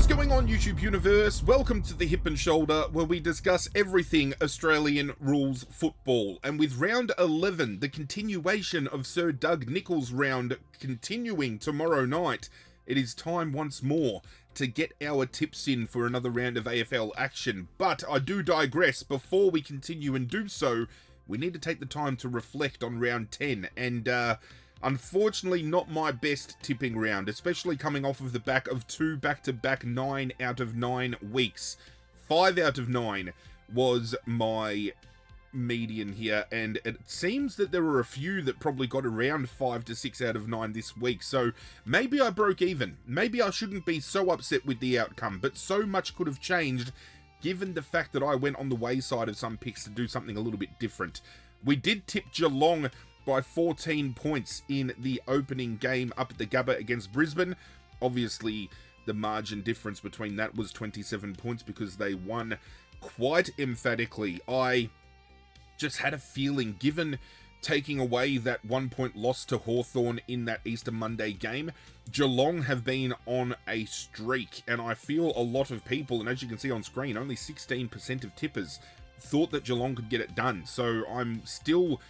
What's going on, YouTube universe? Welcome to the Hip and Shoulder, where we discuss everything Australian rules football. And with round 11, the continuation of Sir Doug Nicholls Round continuing tomorrow night, it is time once more to get our tips in for another round of AFL action. But I do digress. Before we continue and do so, we need to take the time to reflect on round 10. And unfortunately, not my best tipping round, especially coming off of the back of two back-to-back 9 out of 9 weeks. 5 out of 9 was my median here, and it seems that there were a few that probably got around 5 to 6 out of 9 this week, so maybe I broke even. Maybe I shouldn't be so upset with the outcome, but so much could have changed given the fact that I went on the wayside of some picks to do something a little bit different. We did tip Geelong by 14 points in the opening game up at the Gabba against Brisbane. Obviously, the margin difference between that was 27 points because they won quite emphatically. I just had a feeling, given taking away that 1 point loss to Hawthorn in that Easter Monday game, Geelong have been on a streak, and I feel a lot of people, and as you can see on screen, only 16% of tippers thought that Geelong could get it done. So I'm still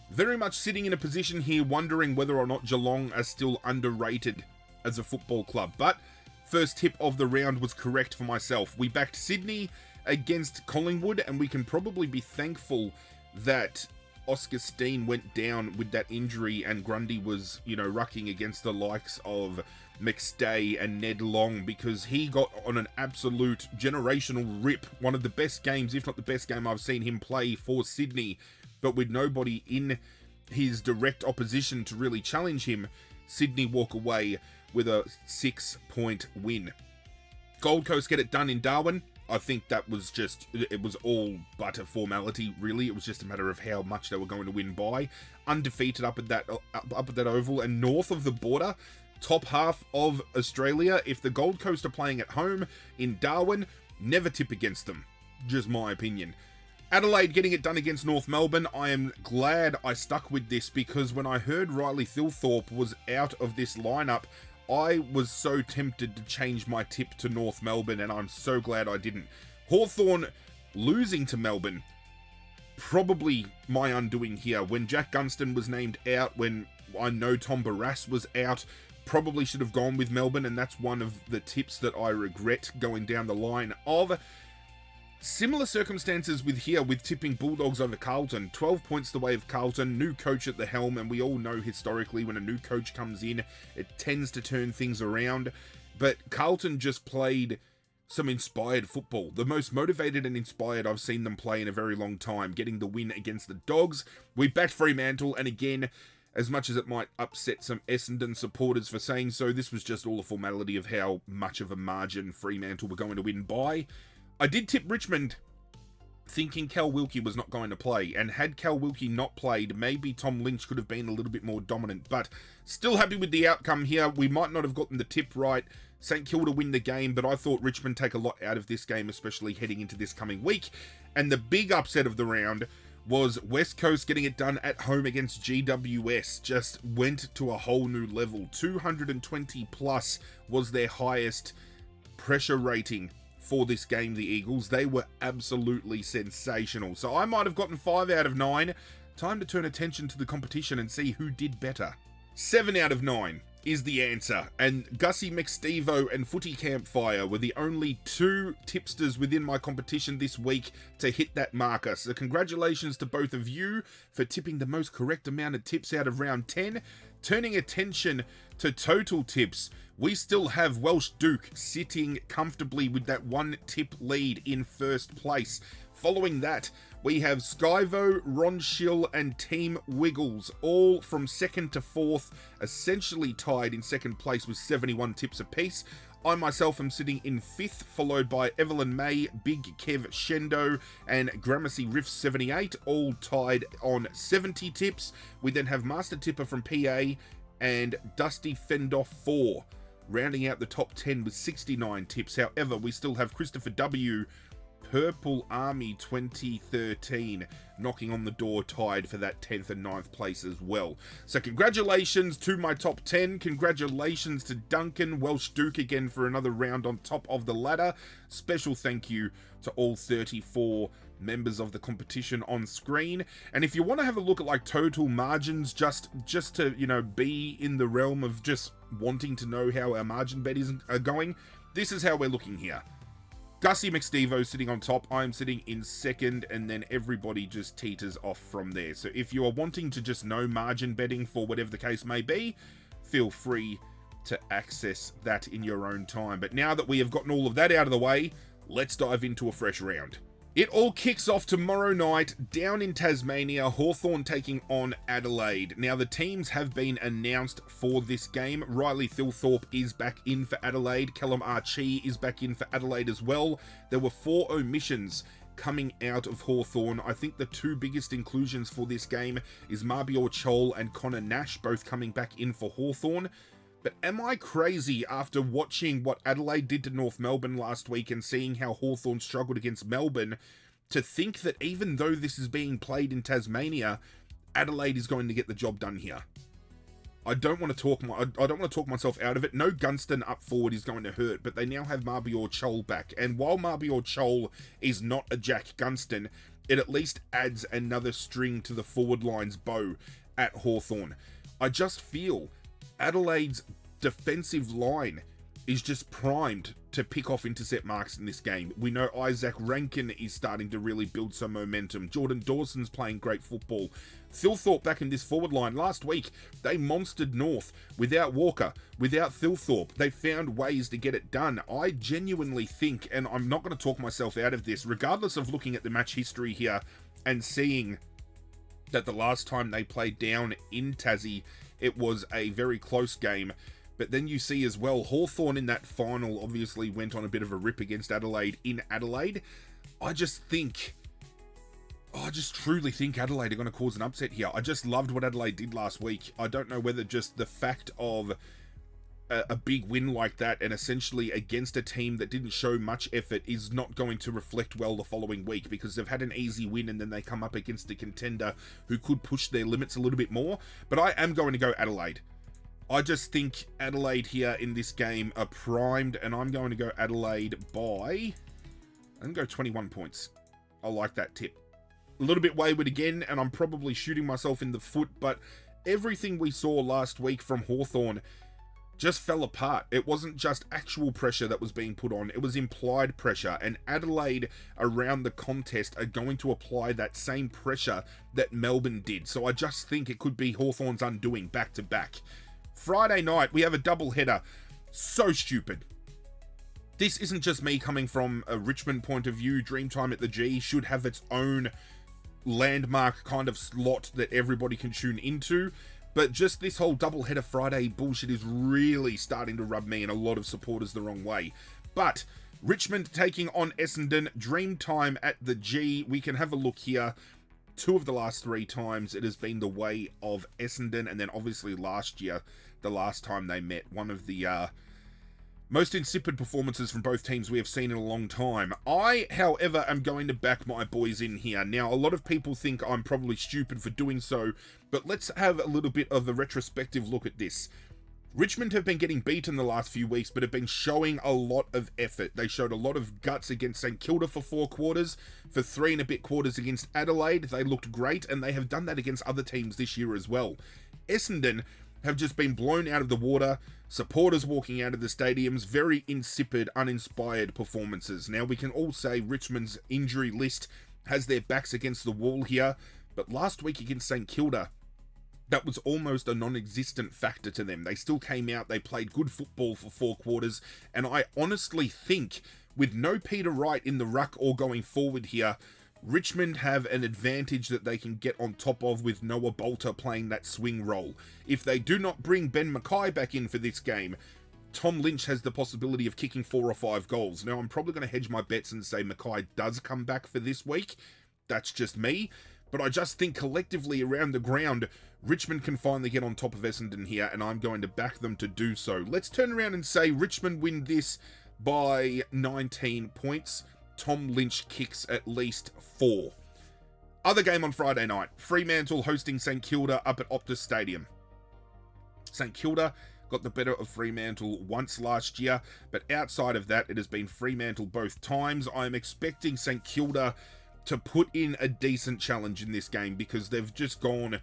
very much sitting in a position here wondering whether or not Geelong are still underrated as a football club. But first tip of the round was correct for myself. We backed Sydney against Collingwood, and we can probably be thankful that Oscar Steen went down with that injury and Grundy was, rucking against the likes of McStay and Ned Long, because he got on an absolute generational rip. One of the best games, if not the best game I've seen him play for Sydney. But with nobody in his direct opposition to really challenge him, Sydney walk away with a 6-point win. Gold Coast get it done in Darwin. I think that was it was all but a formality, really. It was just a matter of how much they were going to win by. Undefeated up at that oval, and north of the border, top half of Australia. If the Gold Coast are playing at home in Darwin, never tip against them. Just my opinion. Adelaide getting it done against North Melbourne. I am glad I stuck with this, because when I heard Riley Thilthorpe was out of this lineup, I was so tempted to change my tip to North Melbourne, and I'm so glad I didn't. Hawthorn losing to Melbourne, probably my undoing here. When Jack Gunston was named out, when I know Tom Barrass was out, probably should have gone with Melbourne, and that's one of the tips that I regret going down the line of. Similar circumstances with tipping Bulldogs over Carlton. 12 points the way of Carlton, new coach at the helm, and we all know historically when a new coach comes in, it tends to turn things around. But Carlton just played some inspired football. The most motivated and inspired I've seen them play in a very long time, getting the win against the Dogs. We backed Fremantle, and again, as much as it might upset some Essendon supporters for saying so, this was just all a formality of how much of a margin Fremantle were going to win by. I did tip Richmond thinking Cal Wilkie was not going to play, and had Cal Wilkie not played, maybe Tom Lynch could have been a little bit more dominant, but still happy with the outcome here. We might not have gotten the tip right. St Kilda win the game, but I thought Richmond take a lot out of this game, especially heading into this coming week. And the big upset of the round was West Coast getting it done at home against GWS. Just went to a whole new level. 220 plus was their highest pressure rating for this game, the Eagles. They were absolutely sensational. So I might have gotten 5 out of 9. Time to turn attention to the competition and see who did better. 7 out of 9 is the answer, and Gussie McStevo and Footy Campfire were the only 2 tipsters within my competition this week to hit that marker. So congratulations to both of you for tipping the most correct amount of tips out of round 10. Turning attention to total tips, we still have Welsh Duke sitting comfortably with that 1 tip lead in first place. Following that, we have Skyvo, Ron Schill, and Team Wiggles, all from 2nd to 4th, essentially tied in 2nd place with 71 tips apiece. I myself am sitting in 5th, followed by Evelyn May, Big Kev Shendo, and Gramercy Riff 78, all tied on 70 tips. We then have Master Tipper from PA and Dusty Fendoff 4, rounding out the top 10 with 69 tips. However, we still have Christopher W Purple Army 2013 knocking on the door, tied for that 10th and 9th place as well. So congratulations to my top 10. Congratulations to Duncan Welsh Duke again for another round on top of the ladder. Special thank you to all 34 members of the competition on screen. And if you want to have a look at like total margins, just to, you know, be in the realm of just wanting to know how our margin bet are going, this is how we're looking here. Gussie McStevo sitting on top, I'm sitting in second, and then everybody just teeters off from there. So if you are wanting to just know margin betting for whatever the case may be, feel free to access that in your own time. But now that we have gotten all of that out of the way, let's dive into a fresh round. It all kicks off tomorrow night down in Tasmania, Hawthorn taking on Adelaide. Now, the teams have been announced for this game. Riley Thilthorpe is back in for Adelaide. Callum Archie is back in for Adelaide as well. There were 4 omissions coming out of Hawthorn. I think the 2 biggest inclusions for this game is Mabior Chol and Connor Nash, both coming back in for Hawthorn. But am I crazy after watching what Adelaide did to North Melbourne last week and seeing how Hawthorn struggled against Melbourne to think that even though this is being played in Tasmania, Adelaide is going to get the job done here? I don't want to talk myself out of it. No Gunston up forward is going to hurt, but they now have Mabior Chol back. And while Mabior Chol is not a Jack Gunston, it at least adds another string to the forward line's bow at Hawthorn. I just feel Adelaide's defensive line is just primed to pick off intercept marks in this game. We know Isaac Rankin is starting to really build some momentum. Jordan Dawson's playing great football. Thilthorpe back in this forward line. Last week, they monstered North without Walker, without Thilthorpe. They found ways to get it done. I genuinely think, and I'm not going to talk myself out of this, regardless of looking at the match history here and seeing that the last time they played down in Tassie, it was a very close game. But then you see as well, Hawthorn in that final obviously went on a bit of a rip against Adelaide in Adelaide. I just truly think Adelaide are going to cause an upset here. I just loved what Adelaide did last week. I don't know whether just the fact of a big win like that and essentially against a team that didn't show much effort is not going to reflect well the following week, because they've had an easy win and then they come up against a contender who could push their limits a little bit more. But I am going to go Adelaide. I just think Adelaide here in this game are primed, and I'm going to go Adelaide by, I'm going to go 21 points. I like that tip. A little bit wayward again, and I'm probably shooting myself in the foot, but everything we saw last week from Hawthorn just fell apart. It wasn't just actual pressure that was being put on, it was implied pressure, and Adelaide around the contest are going to apply that same pressure that Melbourne did. So I just think it could be Hawthorn's undoing back to back. Friday night, we have a double header. So stupid. This isn't just me coming from a Richmond point of view. Dreamtime at the G should have its own landmark kind of slot that everybody can tune into. But just this whole double header Friday bullshit is really starting to rub me and a lot of supporters the wrong way. But Richmond taking on Essendon, Dreamtime at the G. We can have a look here. 2 of the last 3 times it has been the way of Essendon, and then obviously last year, the last time they met, one of the most insipid performances from both teams we have seen in a long time. I, however, am going to back my boys in here. Now, a lot of people think I'm probably stupid for doing so, but let's have a little bit of a retrospective look at this. Richmond have been getting beaten the last few weeks, but have been showing a lot of effort. They showed a lot of guts against St Kilda for 4 quarters. For 3 and a bit quarters against Adelaide, they looked great, and they have done that against other teams this year as well. Essendon have just been blown out of the water, supporters walking out of the stadiums, very insipid, uninspired performances. Now, we can all say Richmond's injury list has their backs against the wall here, but last week against St Kilda, that was almost a non-existent factor to them. They still came out, they played good football for 4 quarters, and I honestly think, with no Peter Wright in the ruck or going forward here, Richmond have an advantage that they can get on top of with Noah Bolter playing that swing role. If they do not bring Ben Mackay back in for this game, Tom Lynch has the possibility of kicking 4 or 5 goals. Now, I'm probably going to hedge my bets and say Mackay does come back for this week. That's just me. But I just think collectively around the ground, Richmond can finally get on top of Essendon here, and I'm going to back them to do so. Let's turn around and say Richmond win this by 19 points. Tom Lynch kicks at least 4. Other game on Friday night, Fremantle hosting St Kilda up at Optus Stadium. St Kilda got the better of Fremantle once last year, but outside of that, it has been Fremantle both times. I'm expecting St Kilda to put in a decent challenge in this game because they've just gone...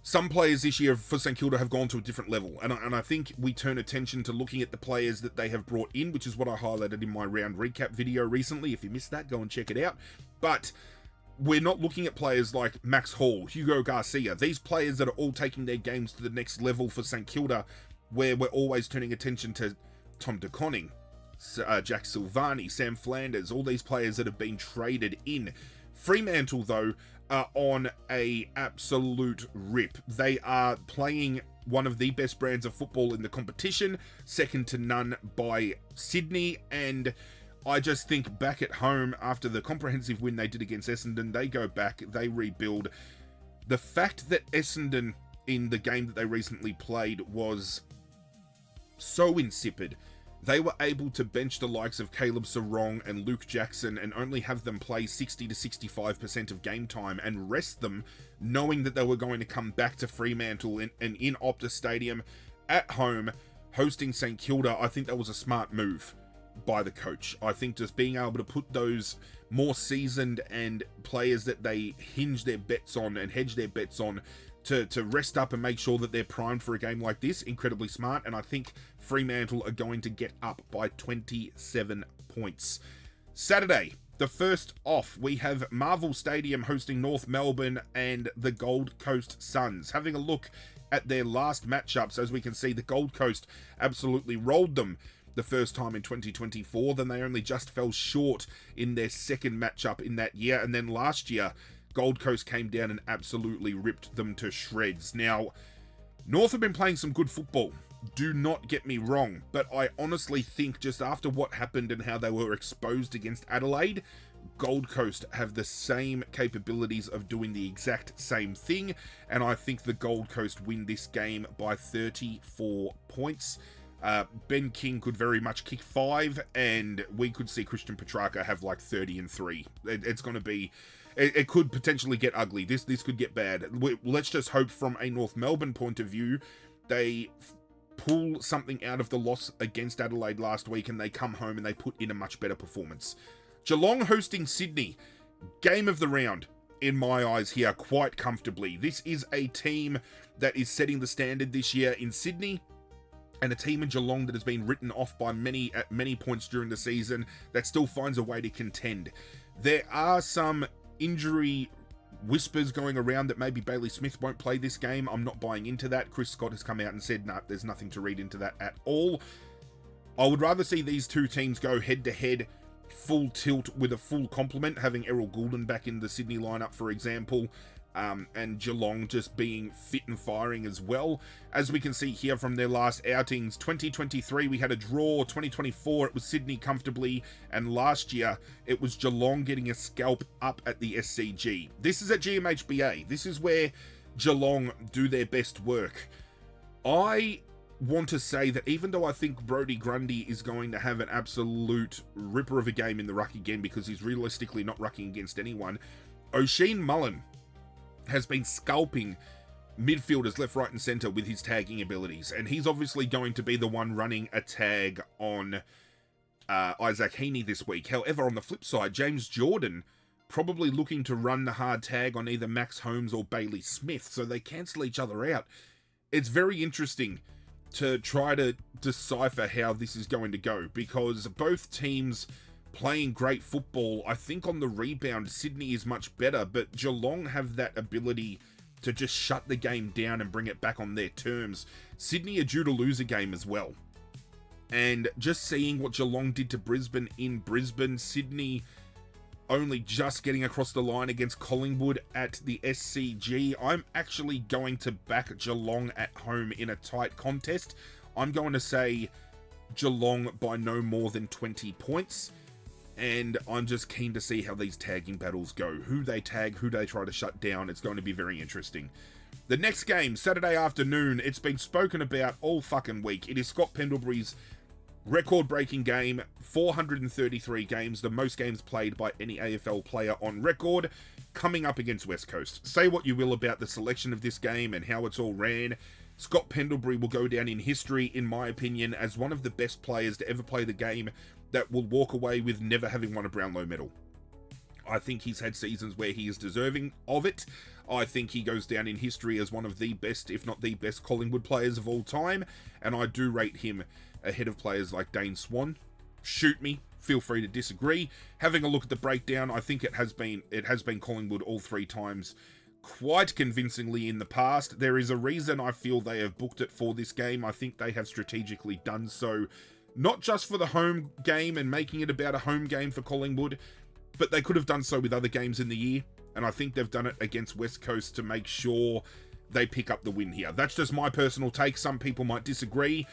Some players this year for St Kilda have gone to a different level, and I think we turn attention to looking at the players that they have brought in, which is what I highlighted in my round recap video recently. If you missed that, go and check it out. But we're not looking at players like Max Hall, Hugo Garcia, these players that are all taking their games to the next level for St Kilda, where we're always turning attention to Tom De Koning, Jack Silvani, Sam Flanders, all these players that have been traded in. Fremantle, though, are on a absolute rip. They are playing one of the best brands of football in the competition, second to none by Sydney, and I just think back at home after the comprehensive win they did against Essendon, they go back, they rebuild. The fact that Essendon in the game that they recently played was so insipid, they were able to bench the likes of Caleb Sarong and Luke Jackson and only have them play 60 to 65% of game time and rest them, knowing that they were going to come back to Fremantle and in Optus Stadium at home, hosting St Kilda. I think that was a smart move by the coach. I think just being able to put those more seasoned and players that they hinge their bets on and hedge their bets on to rest up and make sure that they're primed for a game like this, incredibly smart, and I think Fremantle are going to get up by 27 points. Saturday, the first off, we have Marvel Stadium hosting North Melbourne and the Gold Coast Suns. Having a look at their last matchups, as we can see, the Gold Coast absolutely rolled them the first time in 2024, then they only just fell short in their second matchup in that year, and then last year, Gold Coast came down and absolutely ripped them to shreds. Now, North have been playing some good football, do not get me wrong, but I honestly think just after what happened and how they were exposed against Adelaide, Gold Coast have the same capabilities of doing the exact same thing, and I think the Gold Coast win this game by 34 points. Ben King could very much kick 5, and we could see Christian Petrarca have like 30 and 3. It's going to be... It could potentially get ugly. This could get bad. Let's just hope from a North Melbourne point of view, they pull something out of the loss against Adelaide last week and they come home and they put in a much better performance. Geelong hosting Sydney. Game of the round, in my eyes here, quite comfortably. This is a team that is setting the standard this year in Sydney, and a team in Geelong that has been written off by many at many points during the season that still finds a way to contend. There are some injury whispers going around that maybe Bailey Smith won't play this game. I'm not buying into that. Chris Scott has come out and said, no, there's nothing to read into that at all. I would rather see these two teams go head-to-head, full tilt with a full complement, having Errol Goulden back in the Sydney lineup, for example, and Geelong just being fit and firing as well. As we can see here from their last outings, 2023 we had a draw, 2024 it was Sydney comfortably, and last year it was Geelong getting a scalp up at the SCG. This is at GMHBA. This is where Geelong do their best work. I want to say that even though I think Brodie Grundy is going to have an absolute ripper of a game in the ruck again because he's realistically not rucking against anyone, Oisin Mullen has been scalping midfielders left, right and centre with his tagging abilities, and he's obviously going to be the one running a tag on Isaac Heaney this week. However, on the flip side, James Jordan probably looking to run the hard tag on either Max Holmes or Bailey Smith, so they cancel each other out. It's very interesting to try to decipher how this is going to go, because both teams playing great football. I think on the rebound, Sydney is much better, but Geelong have that ability to just shut the game down and bring it back on their terms. Sydney are due to lose a game as well. And just seeing what Geelong did to Brisbane in Brisbane, Sydney only just getting across the line against Collingwood at the SCG, I'm actually going to back Geelong at home in a tight contest. I'm going to say Geelong by no more than 20 points. And I'm just keen to see how these tagging battles go. Who they tag, who they try to shut down. It's going to be very interesting. The next game, Saturday afternoon, it's been spoken about all fucking week. It is Scott Pendlebury's Record-breaking game, 433 games, the most games played by any AFL player on record, coming up against West Coast. Say what you will about the selection of this game and how it's all ran. Scott Pendlebury will go down in history, in my opinion, as one of the best players to ever play the game that will walk away with never having won a Brownlow medal. I think he's had seasons where he is deserving of it. I think he goes down in history as one of the best, if not the best, Collingwood players of all time, and I do rate him ahead of players like Dane Swan. Shoot me, feel free to disagree. Having a look at the breakdown, I think it has been Collingwood all three times quite convincingly in the past. There is a reason I feel they have booked it for this game. I think they have strategically done so, not just for the home game and making it about a home game for Collingwood, but they could have done so with other games in the year, and I think they've done it against West Coast to make sure they pick up the win here. That's just my personal take. Some people might disagree,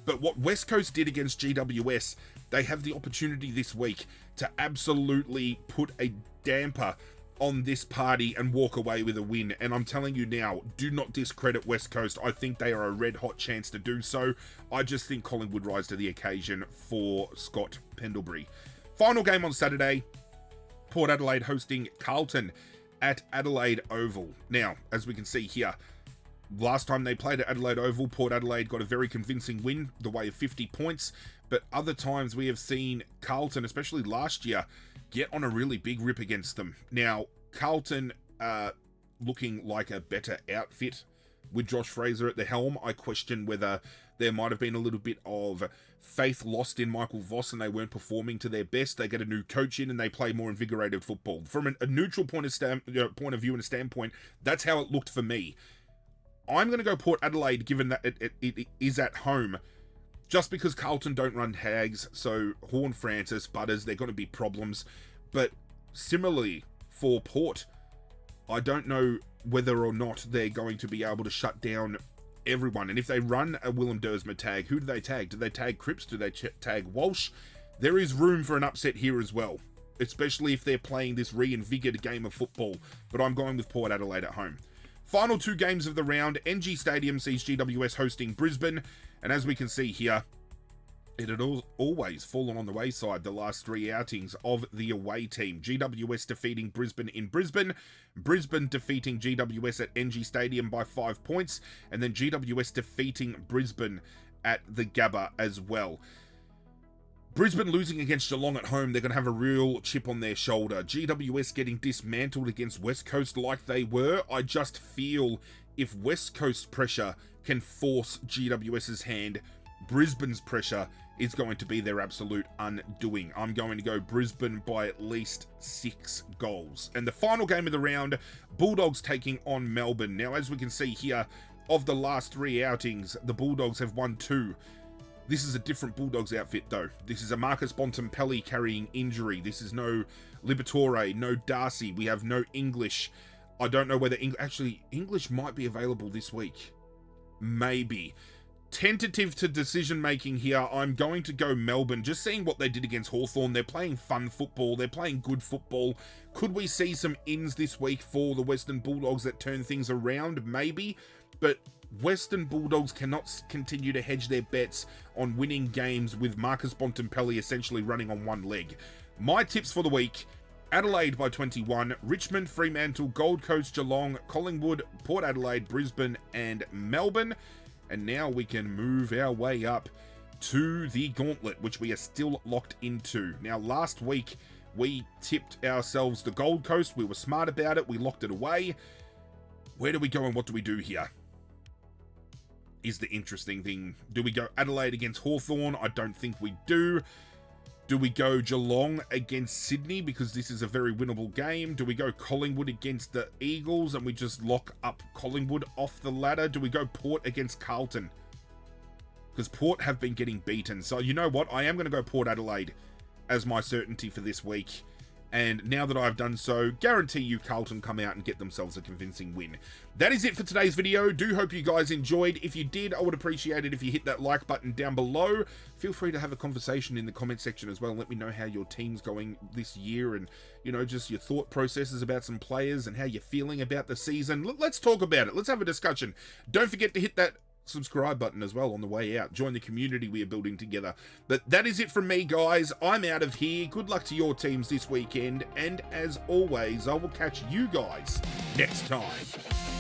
but what West Coast did against GWS, they have the opportunity this week to absolutely put a damper on this party and walk away with a win. And I'm telling you now, do not discredit West Coast. I think they are a red-hot chance to do so. I just think Collingwood rise to the occasion for Scott Pendlebury. Final game on Saturday, Port Adelaide hosting Carlton at Adelaide Oval. Now, as we can see here, last time they played at Adelaide Oval, Port Adelaide got a very convincing win, the way of 50 points. But other times we have seen Carlton, especially last year, get on a really big rip against them. Now, Carlton looking like a better outfit with Josh Fraser at the helm. I question whether there might have been a little bit of faith lost in Michael Voss and they weren't performing to their best. They get a new coach in and they play more invigorated football. From a neutral point of view and a standpoint, that's how it looked for me. I'm going to go Port Adelaide, given that it is at home, just because Carlton don't run tags, so Horn, Francis, Butters, they're going to be problems. But similarly, for Port, I don't know whether or not they're going to be able to shut down everyone. And if they run a Willem Dersma tag, who do they tag? Do they tag Cripps? Do they tag Walsh? There is room for an upset here as well, especially if they're playing this reinvigorated game of football. But I'm going with Port Adelaide at home. Final two games of the round, NG Stadium sees GWS hosting Brisbane, and as we can see here, it had always fallen on the wayside the last three outings of the away team. GWS defeating Brisbane in Brisbane, Brisbane defeating GWS at NG Stadium by 5 points, and then GWS defeating Brisbane at the Gabba as well. Brisbane losing against Geelong at home, they're going to have a real chip on their shoulder. GWS getting dismantled against West Coast like they were. I just feel if West Coast pressure can force GWS's hand, Brisbane's pressure is going to be their absolute undoing. I'm going to go Brisbane by at least 6 goals. And the final game of the round, Bulldogs taking on Melbourne. Now, as we can see here, of the last 3 outings, the Bulldogs have won 2. This is a different Bulldogs outfit, though. This is a Marcus Bontempelli carrying injury. This is no Liberatore, no Darcy. We have no English. I don't know whether English might be available this week. Maybe. Tentative to decision-making here, I'm going to go Melbourne. Just seeing what they did against Hawthorn. They're playing fun football. They're playing good football. Could we see some ins this week for the Western Bulldogs that turn things around? Maybe. But Western Bulldogs cannot continue to hedge their bets on winning games with Marcus Bontempelli essentially running on one leg. My tips for the week: Adelaide by 21, Richmond, Fremantle, Gold Coast, Geelong, Collingwood, Port Adelaide, Brisbane, and Melbourne. And now we can move our way up to the gauntlet, which we are still locked into. Now, last week, we tipped ourselves the Gold Coast. We were smart about it. We locked it away. Where do we go and what do we do here? Is the interesting thing. Do we go Adelaide against Hawthorn? I don't think we do. Do we go Geelong against Sydney because this is a very winnable game? Do we go Collingwood against the Eagles and we just lock up Collingwood off the ladder? Do we go Port against Carlton? Because Port have been getting beaten. So you know what? I am going to go Port Adelaide as my certainty for this week. And now that I've done so, guarantee you Carlton come out and get themselves a convincing win. That is it for today's video. Do hope you guys enjoyed. If you did, I would appreciate it if you hit that like button down below. Feel free to have a conversation in the comment section as well. Let me know how your team's going this year and, you know, just your thought processes about some players and how you're feeling about the season. Let's talk about it. Let's have a discussion. Don't forget to hit that subscribe button as well on the way out. Join the community we are building together. But that is it from me, guys. I'm out of here. Good luck to your teams this weekend. And as always, I will catch you guys next time.